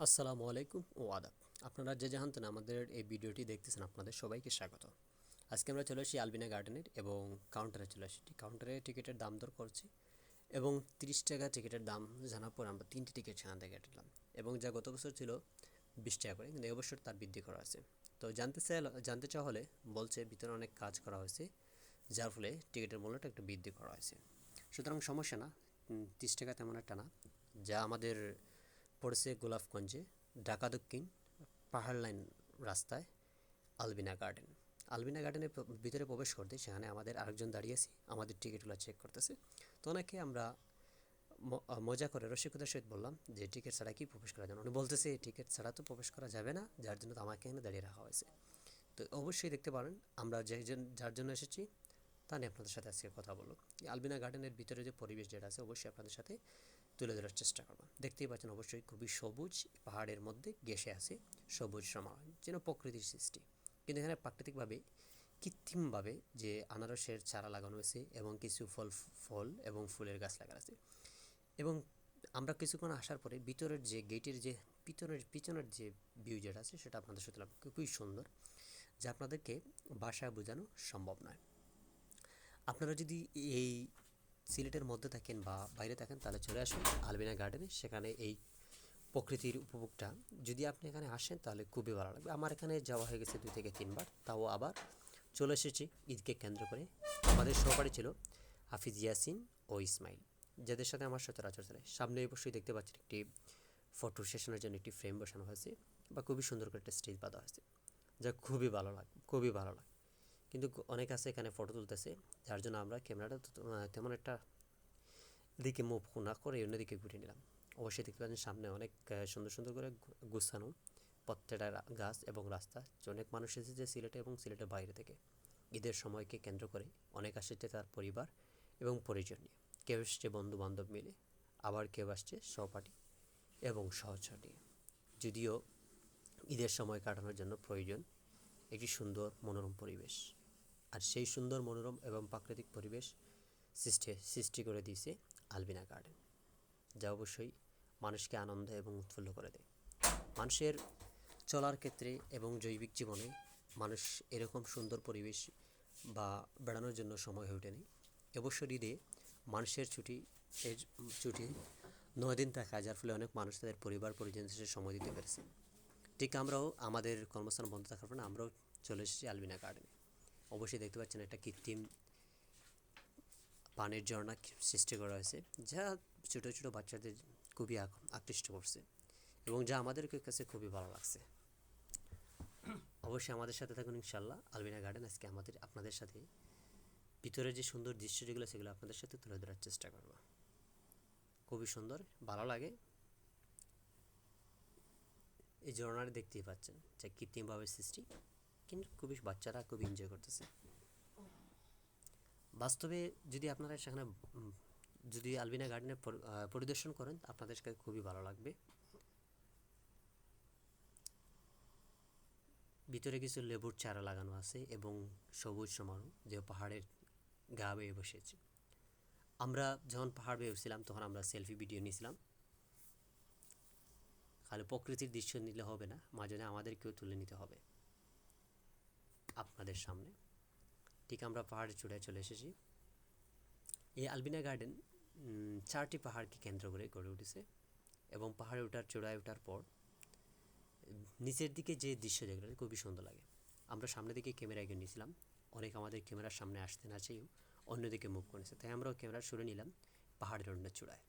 আসসালামু আলাইকুম ও আদাব। আপনারা যে জাহান থেকে আমাদের এই ভিডিওটি দেখতেছেন আপনাদের সবাইকে স্বাগত। আজকে আমরা চলে আসি আলবিনা গার্ডেনের এবং কাউন্টারে চলে আসি। কাউন্টারে টিকিটের দাম দর করছি এবং 30 টাকা টিকিটের দাম জানার পর আমরা 3টি টিকিট সেখান থেকে কাটলাম এবং যা গত বছর ছিল 20 টাকা করে, কিন্তু এবছর তার বৃদ্ধি করা আছে। তো জানতে চাওয়া হলে বলছে ভিতরে অনেক কাজ করা হয়েছে, যার ফলে টিকিটের মূল্যটা একটু বৃদ্ধি করা হয়েছে। সুতরাং সমস্যা না, 30 টাকা তেমন একটা না। যা আমাদের পড়েছে গোলাপগঞ্জে, ঢাকা দক্ষিণ পাহাড় লাইন রাস্তায় আলবিনা গার্ডেন। আলবিনা গার্ডেনের ভিতরে প্রবেশ করতে সেখানে আমাদের আরেকজন দাঁড়িয়েছি, আমাদের টিকিটগুলো চেক করতেছে। তো ওনাকে আমরা মজা করে রসিকতার সহিত বললাম যে টিকিট ছাড়া কি প্রবেশ করা যাবে না। উনি বলতেছে টিকিট ছাড়া তো প্রবেশ করা যাবে না, যার জন্য তো আমাকে এখানে দাঁড়িয়ে রাখা হয়েছে। তো অবশ্যই দেখতে পারেন আমরা যার জন্য এসেছি তা নিয়ে আপনাদের সাথে আজকে কথা বলবো। এই আলবিনা গার্ডেনের ভিতরে যে পরিবেশ যেটা আছে অবশ্যই আপনাদের সাথে তুলে ধরার চেষ্টা করব। দেখতেই পাচ্ছেন অবশ্যই খুবই সবুজ, পাহাড়ের মধ্যে ঘেঁষে আছে সবুজ সমাজ, যেন প্রকৃতির সৃষ্টি। কিন্তু এখানে প্রাকৃতিকভাবে কৃত্রিমভাবে যে আনারসের চারা লাগানো হয়েছে এবং কিছু ফল এবং ফুলের গাছ লাগানো আছে। এবং আমরা কিছুক্ষণ আসার পরে ভিতরের যে গেটের যে পিছনের যে ভিউ যেটা আছে সেটা আপনাদের সাথে খুবই সুন্দর, যা আপনাদেরকে ভাষায় বোঝানো সম্ভব নয়। আপনারা যদি এই সিলেটের মধ্যে থাকেন বা বাইরে থাকেন তাহলে চলে আসুন আলবিনা গার্ডেনে। সেখানে এই প্রকৃতির উপভোগটা যদি আপনি এখানে আসেন তাহলে খুবই ভালো লাগবে। আমার এখানে যাওয়া হয়ে গেছে 2 থেকে 3 বার, তাও আবার চলে এসেছি ঈদকে কেন্দ্র করে। আমাদের সহপাঠী ছিল হাফিজ ইয়াসিন ও ইসমাইল, যাদের সাথে আমার সচরাচর চলে। সামনে অবশ্যই দেখতে পাচ্ছেন একটি ফটো সেশনের জন্য একটি ফ্রেম বসানো হয়েছে বা খুবই সুন্দর করে একটা স্টেজ বাঁধা হয়েছে, যা খুবই ভালো লাগে, খুবই ভালো লাগে। কিন্তু অনেক আছে এখানে ফটো তুলতেছে, যার জন্য আমরা ক্যামেরাটা তেমন একটা দিকে মুভ না করে অন্যদিকে ঘুরে নিলাম। অবশ্যই দেখতে পাচ্ছেন সামনে অনেক সুন্দর সুন্দর করে গুছানো প্রত্যেকটা গাছ এবং রাস্তা। অনেক মানুষ এসেছে সিলেটে এবং সিলেটের বাইরে থেকে ঈদের সময়কে কেন্দ্র করে। অনেক আসছে তার পরিবার এবং পরিজন নিয়ে, কেউ এসছে বন্ধু বান্ধব মিলে, আবার কেউ আসছে সহপাঠী এবং সহচর নিয়ে। যদিও ঈদের সময় কাটানোর জন্য প্রয়োজন একটি সুন্দর মনোরম পরিবেশ, আর সেই সুন্দর মনোরম এবং প্রাকৃতিক পরিবেশ সৃষ্টি করে দিয়েছে আলবিনা গার্ডেন, যা অবশ্যই মানুষকে আনন্দ এবং উৎফুল্ল করে দেয়। মানুষের চলার ক্ষেত্রে এবং জৈবিক জীবনে মানুষ এরকম সুন্দর পরিবেশ বা বেড়ানোর জন্য সময় হয়ে ওঠেনি। অবশ্যই ঈদে মানুষের এর ছুটি 9 দিন থাকা, যার ফলে অনেক মানুষ তাদের পরিবার পরিজনের সাথে সময় দিতে পেরেছে। ঠিক আমরাও আমাদের কর্মস্থান বন্ধ থাকার কারণে আমরাও চলে এসেছি আলবিনা গার্ডেনে। অবশ্যই দেখতে পাচ্ছেন একটা কৃত্রিম পানির ঝর্ণা সৃষ্টি করা হয়েছে, যা ছোটো ছোটো বাচ্চাদের খুবই আকৃষ্ট করছে এবং যা আমাদের কাছে খুবই ভালো লাগছে। অবশ্যই আমাদের সাথে থাকুন ইনশাল্লাহ। আলবিনা গার্ডেন আজকে আপনাদের সাথে ভিতরে যে সুন্দর দৃশ্য যেগুলো সেগুলো আপনাদের সাথে তুলে ধরার চেষ্টা করব। খুবই সুন্দর, ভালো লাগে। এই ঝর্ণাটা দেখতেই পাচ্ছেন যা কৃত্রিমভাবে সৃষ্টি, কিন্তু খুবই বাচ্চারা খুবই এনজয় করতেছে। বাস্তবে যদি আপনারা সেখানে যদি আলবিনা গার্ডেনে পরিদর্শন করেন আপনাদের কাছে খুবই ভালো লাগবে। ভিতরে কিছু লেবুর চারা লাগানো আছে এবং সবুজ সমারোহ, যে পাহাড়ের গা বেয়ে বসেছে। আমরা যখন পাহাড় বেয়ে উঠছিলাম তখন আমরা সেলফি ভিডিও নিয়েছিলাম। খালি প্রকৃতির দৃশ্য নিলে হবে না, মাঝে আমাদেরকেও তুলে নিতে হবে আপনাদের সামনে। ঠিক আমরা পাহাড়ের চূড়ায় চলে এসেছি। এই আলবিনা গার্ডেন 4টি পাহাড়কে কেন্দ্র করে গড়ে উঠেছে এবং পাহাড়ে চূড়ায় ওঠার পর নিচের দিকে যে দৃশ্য যেগুলো খুবই সুন্দর লাগে। আমরা সামনের দিকে ক্যামেরা এগিয়ে নিয়েছিলাম, অনেক আমাদের ক্যামেরার সামনে আসতে না চেয়েও অন্যদিকে মুভ করেছে, তাই আমরাও ক্যামেরা সরে নিলাম পাহাড়ের অন্য চূড়ায়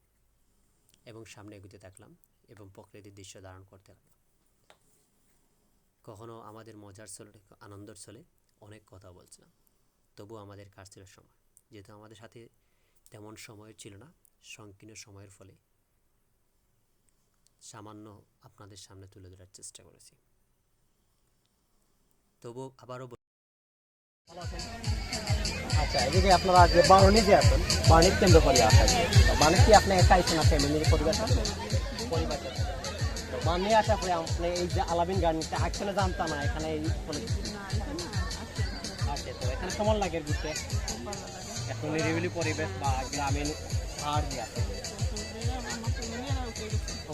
এবং সামনে এগোতে থাকলাম এবং প্রকৃতির দৃশ্য ধারণ করতে লাগলাম। কখনো আমাদের মজার ছলে, আনন্দের ছলে অনেক কথা বলছিলাম, তবু আমাদের কাজ ছিল সময়। যেহেতু আমাদের সাথে তেমন সময় ছিল না, সংকীর্ণ সময়ের ফলে সামান্য আপনাদের সামনে তুলে ধরার চেষ্টা করেছি। তবু আবারও আচ্ছা, এই যে আপনারা যে বারণি যে আছেন, বারণির কেন্দ্র করে আসা মানে কি আপনি একা আইছেন না ফ্যামিলির পরিবার সাথে? পরিবার সাথে। তো বারণি আসার পরে আপনি এই যে আলামিন গার্ডেনটা আসলে জানতাম না এখানে এই আছে, তো এখানে কেমন লাগে ঘুরতে? এখন নিরিবিলি পরিবেশ বা গ্রামীণ পাহাড় দিয়ে আছে।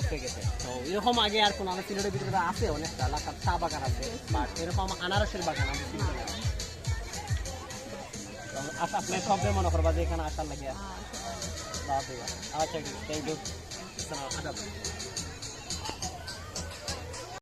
উঠে গেছে। তো এরকম আগে আর কোন আমাদের সিলেটের ভিতরে আছে অনেকটা এলাকার চা বাগান আছে, বাট এরকম আনারসের বাগান আমাদের সিলেটে নেই। তো আশা আপনি সবে মনে করবা যে এখানে আসার লাগে। আচ্ছা, থ্যাংক ইউ। আদাব।